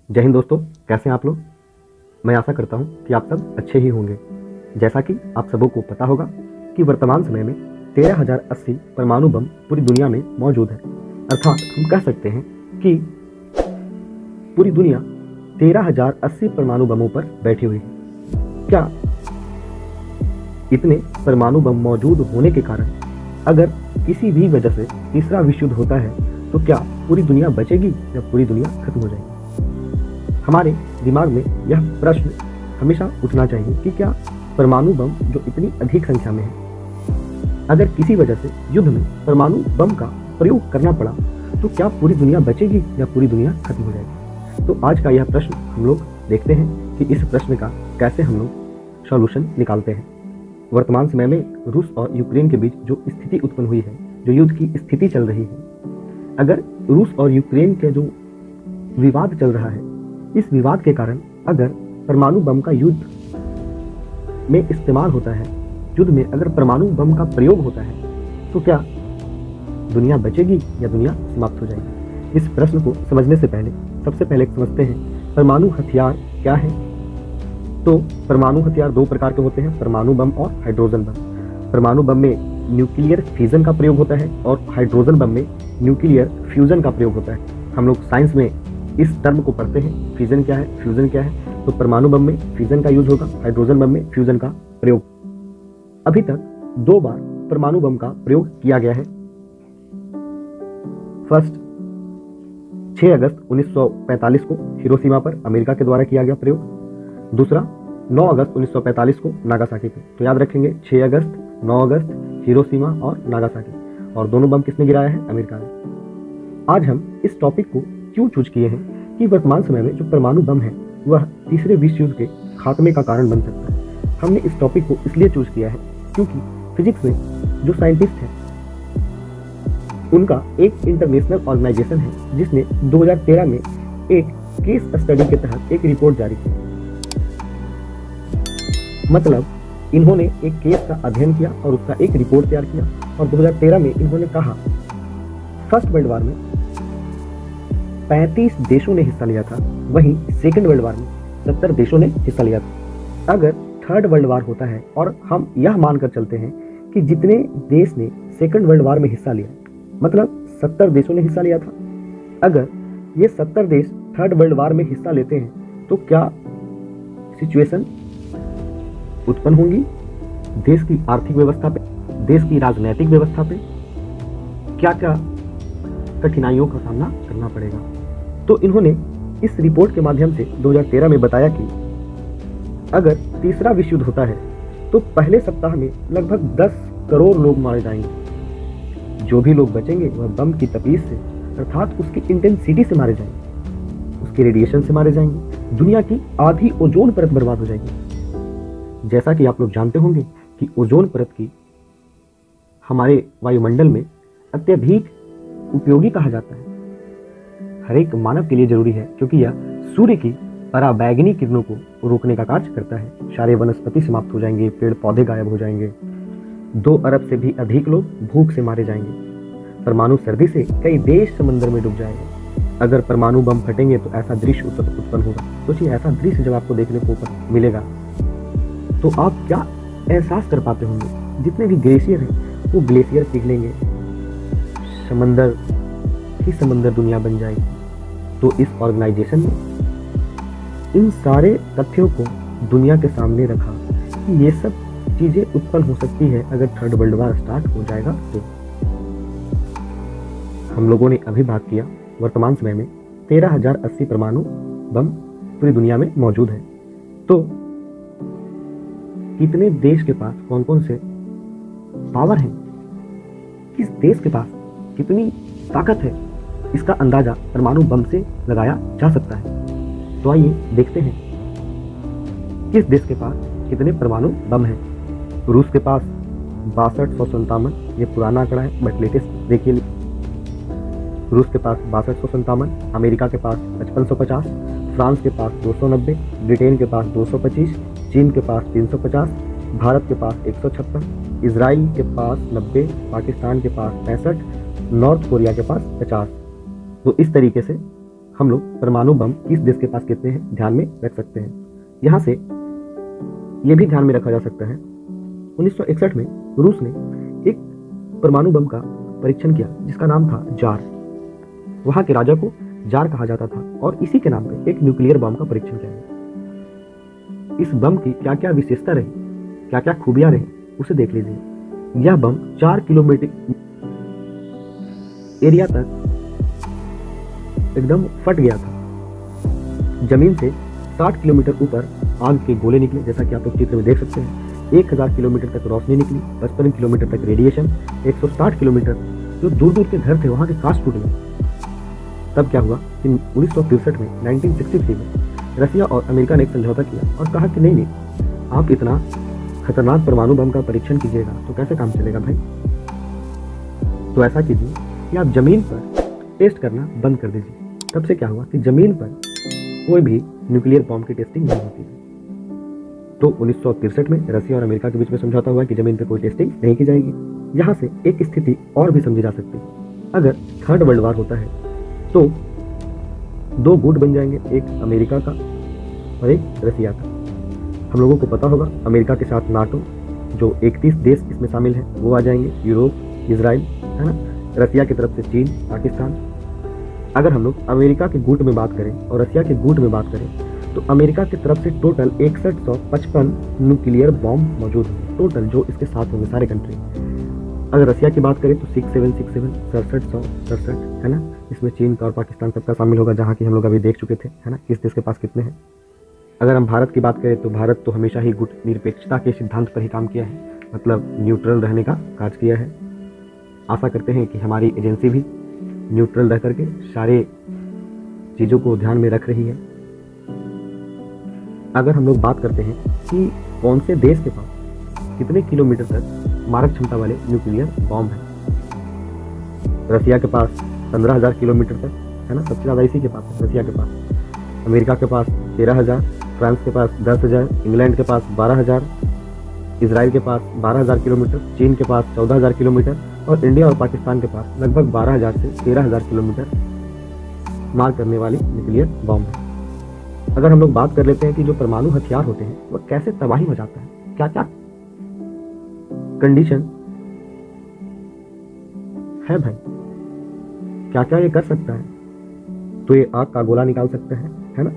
जय हिंद दोस्तों, कैसे हैं आप लोग। मैं आशा करता हूं कि आप सब अच्छे ही होंगे। जैसा कि आप सबों को पता होगा कि वर्तमान समय में 13,080 परमाणु बम पूरी दुनिया में मौजूद है। अर्थात हम कह सकते हैं कि पूरी दुनिया 13,080 परमाणु बमों पर बैठी हुई है। क्या इतने परमाणु बम मौजूद होने के कारण अगर किसी भी वजह से तीसरा विश्व युद्ध होता है तो क्या पूरी दुनिया बचेगी या पूरी दुनिया खत्म हो जाएगी। हमारे दिमाग में यह प्रश्न हमेशा उठना चाहिए कि क्या परमाणु बम जो इतनी अधिक संख्या में है, अगर किसी वजह से युद्ध में परमाणु बम का प्रयोग करना पड़ा तो क्या पूरी दुनिया बचेगी या पूरी दुनिया खत्म हो जाएगी। तो आज का यह प्रश्न हम लोग देखते हैं कि इस प्रश्न का कैसे हम लोग सॉल्यूशन निकालते हैं। वर्तमान समय में रूस और यूक्रेन के बीच जो स्थिति उत्पन्न हुई है, जो युद्ध की स्थिति चल रही है, अगर रूस और यूक्रेन के जो विवाद चल रहा है, इस विवाद के कारण अगर परमाणु बम का युद्ध में इस्तेमाल होता है, युद्ध में अगर परमाणु बम का प्रयोग होता है तो क्या दुनिया बचेगी या दुनिया समाप्त हो जाएगी। इस प्रश्न को समझने से पहले सबसे पहले समझते हैं परमाणु हथियार क्या है। तो परमाणु हथियार दो प्रकार के होते हैं, परमाणु बम और हाइड्रोजन बम। परमाणु बम में न्यूक्लियर फिजन का प्रयोग होता है और हाइड्रोजन बम में न्यूक्लियर फ्यूजन का प्रयोग होता है। हम लोग साइंस में इस टर्म को पढ़ते हैं, फिजन क्या है, फ्यूजन क्या है। तो परमाणु बम में फिजन का यूज होगा, हाइड्रोजन बम में फ्यूजन का प्रयोग। अभी तक 2 बार परमाणु बम का प्रयोग किया गया है। फर्स्ट 6 अगस्त 1945 को हिरोशिमा पर अमेरिका के द्वारा किया गया प्रयोग। दूसरा 9 अगस्त 1945 को नागासाकी पे। तो याद रखेंगे 6 अगस्त, 9 अगस्त, हिरोशिमा और नागासाकी। और दोनों बम किसने गिराया है? अमेरिका ने। आज हम इस टॉपिक को क्यों चूज किए हैं कि वर्तमान समय में जो परमाणु बम है वह तीसरे विश्व युद्ध के खात्मे का कारण बन सकता है। हमने इस टॉपिक को इसलिए चूज किया है क्योंकि फिजिक्स में जो साइंटिस्ट हैं उनका एक इंटरनेशनल ऑर्गेनाइजेशन है जिसने 2013 में एक केस स्टडी के तहत एक रिपोर्ट जारी की। मतलब इन्होंने एक केस का अध्ययन किया और उसका एक रिपोर्ट तैयार किया और 2013 में इन्होंने कहा फर्स्ट वर्ल्ड वॉर में 35 देशों ने हिस्सा लिया था, वहीं सेकेंड वर्ल्ड वॉर में 70 देशों ने हिस्सा लिया था। अगर थर्ड वर्ल्ड वॉर होता है और हम यह मानकर चलते हैं कि जितने देश ने सेकेंड वर्ल्ड वॉर में हिस्सा लिया, मतलब 70 देशों ने हिस्सा लिया था, अगर ये 70 देश थर्ड वर्ल्ड वॉर में हिस्सा लेते हैं तो क्या सिचुएशन उत्पन्न होंगी देश की आर्थिक व्यवस्था पे, देश की राजनीतिक व्यवस्था पे, क्या क्या कठिनाइयों का सामना करना पड़ेगा। तो इन्होंने इस रिपोर्ट के माध्यम से 2013 में बताया कि अगर तीसरा विश्व युद्ध होता है तो पहले सप्ताह में लगभग 10 करोड़ लोग मारे जाएंगे। जो भी लोग बचेंगे वह बम की तपीस से अर्थात उसकी इंटेंसिटी से मारे जाएंगे, उसके रेडिएशन से मारे जाएंगे। दुनिया की आधी ओजोन परत बर्बाद हो जाएगी। जैसा कि आप लोग जानते होंगे कि ओजोन परत की हमारे वायुमंडल में अत्यधिक उपयोगी कहा जाता है, हर एक मानव के लिए जरूरी है क्योंकि यह सूर्य की पराबैंगनी किरणों को रोकने का कार्य करता है। सारे वनस्पति समाप्त हो जाएंगे, पेड़ पौधे गायब हो जाएंगे, 2 अरब से भी अधिक लोग भूख से मारे जाएंगे। परमाणु सर्दी से कई देश समंदर में डूब जाएंगे। अगर परमाणु बम फटेंगे तो ऐसा दृश्य उत्पन्न होगा। सोचिए ऐसा दृश्य जब आपको देखने को मिलेगा तो आप क्या एहसास कर पाते होंगे। जितने भी ग्लेशियर हैं वो ग्लेशियर पिघलेंगे, समंदर ही समंदर दुनिया बन जाएगी। तो इस ऑर्गेनाइजेशन ने इन सारे तथ्यों को दुनिया के सामने रखा कि ये सब चीजें उत्पन्न हो सकती है अगर थर्ड वर्ल्ड वॉर स्टार्ट हो जाएगा। तो हम लोगों ने अभी बात किया वर्तमान समय में 13,080 परमाणु बम पूरी दुनिया में मौजूद है। तो कितने देश के पास कौन कौन से पावर हैं, किस देश के पास कितनी ताकत है, इसका अंदाजा परमाणु बम से लगाया जा सकता है। तो आइए देखते हैं किस देश के पास कितने परमाणु बम हैं। रूस के पास 6257, ये पुराना आंकड़ा है बट लेटेस्ट देखिए। रूस के पास 6257, अमेरिका के पास 5550, फ्रांस के पास 290, ब्रिटेन के पास 225, चीन के पास 350, भारत के पास 156, इजराइल के पास 90, पाकिस्तान के पास 65, नॉर्थ कोरिया के पास 50। तो इस तरीके से हम लोग परमाणु बम किस देश के पास कितने हैं ध्यान में रख सकते हैं। यहाँ से ये भी ध्यान में रखा जा सकता है 1961 में रूस ने एक परमाणु बम का परीक्षण किया जिसका नाम था जार। वहां के राजा को जार कहा जाता था और इसी के नाम पे एक न्यूक्लियर बम का परीक्षण किया गया। इस बम की क्या क्या विशेषता रही, क्या क्या खूबियां रही, उसे देख लीजिए। यह बम 4 किलोमीटर एरिया तक एकदम फट गया था। जमीन से 60 किलोमीटर ऊपर आग के गोले निकले, जैसा कि आप लोग चित्र में देख सकते हैं। 1000 किलोमीटर तक रोशनी निकली, 55 किलोमीटर तक रेडिएशन, 160 किलोमीटर जो दूर दूर के घर थे वहां के कांच टूट गए। तब क्या हुआ कि 1963 में 1963 में रसिया और अमेरिका ने एक समझौता किया और कहा कि नहीं, आप इतना खतरनाक परमाणु बम का परीक्षण कीजिएगा तो कैसे काम चलेगा भाई। तो ऐसा कीजिए कि आप जमीन पर टेस्ट करना बंद कर दीजिए। तब से क्या हुआ कि जमीन पर कोई भी न्यूक्लियर बम की टेस्टिंग नहीं होती है। तो 1963 में रसिया और अमेरिका के बीच में समझौता हुआ कि जमीन पर कोई टेस्टिंग नहीं की जाएगी। यहाँ से एक स्थिति और भी समझी जा सकती है। अगर थर्ड वर्ल्ड वार होता है तो 2 गुट बन जाएंगे, एक अमेरिका का और एक रसिया का। हम लोगों को पता होगा अमेरिका के साथ नाटो, जो 31 देश इसमें शामिल हैं वो आ जाएंगे, यूरोप, इजराइल, है ना। रसिया की तरफ से चीन, पाकिस्तान। अगर हम लोग अमेरिका के गुट में बात करें और रसिया के गुट में बात करें तो अमेरिका की तरफ से टोटल 6155 न्यूक्लियर बॉम्ब मौजूद होंगे, टोटल जो इसके साथ होंगे सारे कंट्री। अगर रसिया की बात करें तो 6767 67 है ना। इसमें चीन का और पाकिस्तान सबका शामिल होगा, जहाँ की हम लोग अभी देख चुके थे, है ना, किस देश के पास कितने हैं। अगर हम भारत की बात करें तो भारत तो हमेशा ही गुट निरपेक्षता के सिद्धांत पर ही काम किया है, मतलब न्यूट्रल रहने का कार्य किया है। आशा करते हैं कि हमारी एजेंसी भी न्यूट्रल रह करके सारे चीज़ों को ध्यान में रख रही है। अगर हम लोग बात करते हैं कि कौन से देश के पास कितने किलोमीटर तक मारक क्षमता वाले न्यूक्लियर बॉम्ब हैं, रसिया के पास 15,000 किलोमीटर तक, है ना, सबसे ज़्यादा इसी के पास है, रसिया के पास। अमेरिका के पास 13,000, फ्रांस के पास 10,000, इंग्लैंड के पास 12,000, इजराइल के पास 12,000 किलोमीटर, चीन के पास 14,000 किलोमीटर और इंडिया और पाकिस्तान के पास लगभग 12,000 से 13,000 किलोमीटर मार करने वाली न्यूक्लियर बॉम्ब है। अगर हम लोग बात कर लेते हैं कि जो परमाणु हथियार होते हैं वह कैसे तबाही मचाता है, क्या क्या कंडीशन है भाई, क्या क्या ये कर सकता है। तो ये आग का गोला निकाल सकता है ना,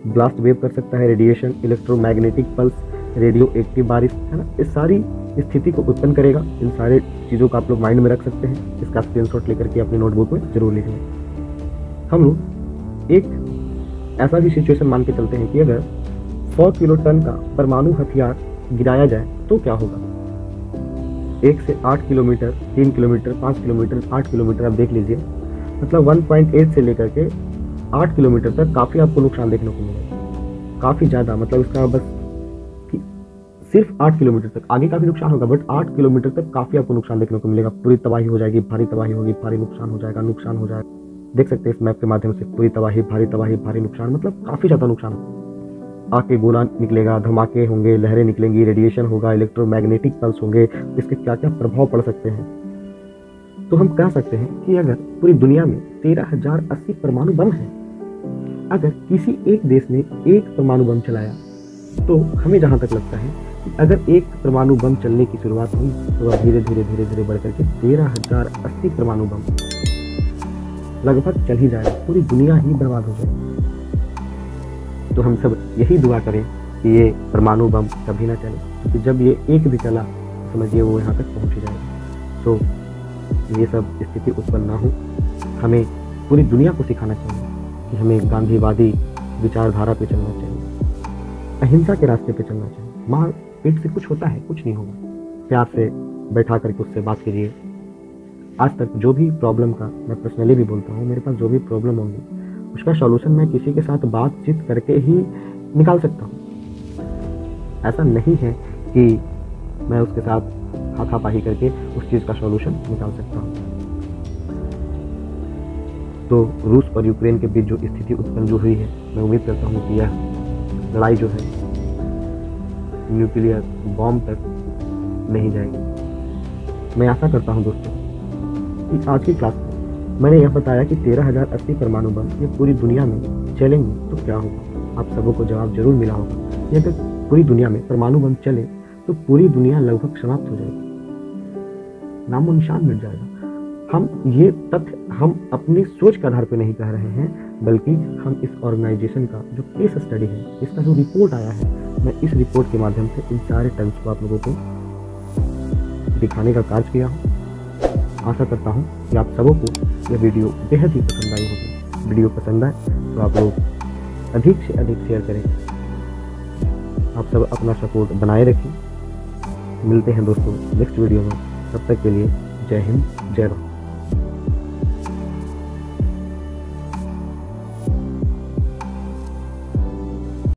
ब्लास्ट वेव कर सकता है, radiation, electromagnetic pulse, radio active बारिश, है ना, इस सारी स्थिति को उत्पन्न करेगा। इन सारे चीज़ों को आप लोग माइंड में रख सकते हैं। इसका स्क्रीनशॉट लेकर के अपने नोटबुक में जरूर लिखें। हम लोग एक ऐसा भी सिचुएशन मान के चलते हैं कि अगर 100 किलो टन का परमाणु हथियार गिराया जाए तो क्या होगा। 1 से 8 किलोमीटर, 3 किलोमीटर, 5 किलोमीटर, 8 किलोमीटर आप देख लीजिए, मतलब 1.8 से लेकर के 8 किलोमीटर तक काफ़ी आपको नुकसान देखने को मिलेगा, काफ़ी ज़्यादा। मतलब इसका बस सिर्फ 8 किलोमीटर तक, आगे का भी नुकसान होगा बट 8 किलोमीटर तक काफ़ी आपको नुकसान देखने को मिलेगा। पूरी तबाही हो जाएगी, भारी तबाही होगी, भारी नुकसान हो जाएगा। देख सकते हैं इस मैप के माध्यम से, पूरी तबाही, भारी नुकसान, मतलब काफ़ी ज़्यादा नुकसान। आग के गोला निकलेगा, धमाके होंगे, लहरें निकलेंगी, रेडिएशन होगा, इलेक्ट्रोमैग्नेटिक पल्स होंगे, इसके क्या क्या प्रभाव पड़ सकते हैं। तो हम कह सकते हैं कि अगर पूरी दुनिया में 13,080 परमाणु बम हैं, अगर किसी एक देश ने एक परमाणु बम चलाया तो हमें जहाँ तक लगता है कि अगर एक परमाणु बम चलने की शुरुआत हुई तो वह धीरे धीरे बढ़ करके 13,080 परमाणु बम लगभग चल ही जाएगा, पूरी दुनिया ही बर्बाद हो जाएगी। तो हम सब यही दुआ करें कि ये परमाणु बम कभी ना चले, क्योंकि जब ये एक भी चला समझिए वो यहाँ तक पहुँच जाएगा। तो ये सब स्थिति उत्पन्न ना हो। हमें पूरी दुनिया को सिखाना चाहिए कि हमें गांधीवादी विचारधारा पे चलना चाहिए, अहिंसा के रास्ते पे चलना चाहिए। माँ पेट से कुछ होता है, कुछ नहीं होगा, प्यार से बैठा करके उससे बात कीजिए। आज तक जो भी प्रॉब्लम का, मैं पर्सनली भी बोलता हूँ, मेरे पास जो भी प्रॉब्लम होंगी उसका सॉल्यूशन मैं किसी के साथ बातचीत करके ही निकाल सकता हूँ। ऐसा नहीं है कि मैं उसके साथ हाथापाई करके उस चीज़ का सॉल्यूशन निकाल सकता हूँ। तो रूस और यूक्रेन के बीच जो स्थिति उत्पन्न जो हुई है, मैं उम्मीद करता हूँ कि यह लड़ाई जो है न्यूक्लियर बॉम्ब तक नहीं जाएगी। मैं आशा करता हूँ दोस्तों कि आज की क्लास में मैंने यह बताया कि 13,080 परमाणु बम ये पूरी दुनिया में चलेंगे तो क्या होगा। आप सबों को जवाब जरूर मिला होगा कि अगर पूरी दुनिया में परमाणु बम चले तो पूरी दुनिया लगभग समाप्त हो जाएगी, नामो निशान मिट जाएगा। हम ये तथ्य हम अपनी सोच के आधार पर नहीं कह रहे हैं, बल्कि हम इस ऑर्गेनाइजेशन का जो केस स्टडी है, इसका जो रिपोर्ट आया है, मैं इस रिपोर्ट के माध्यम से इन सारे टर्म्स को आप लोगों को दिखाने का कार्य किया हूँ। आशा करता हूँ कि आप सबों को यह वीडियो बेहद ही पसंद आई होगी। वीडियो पसंद आए तो आप लोग अधिक से अधिक शेयर करें। आप सब अपना सपोर्ट बनाए रखें। मिलते हैं दोस्तों नेक्स्ट वीडियो में, तब तक के लिए जय हिंद, जय भारत।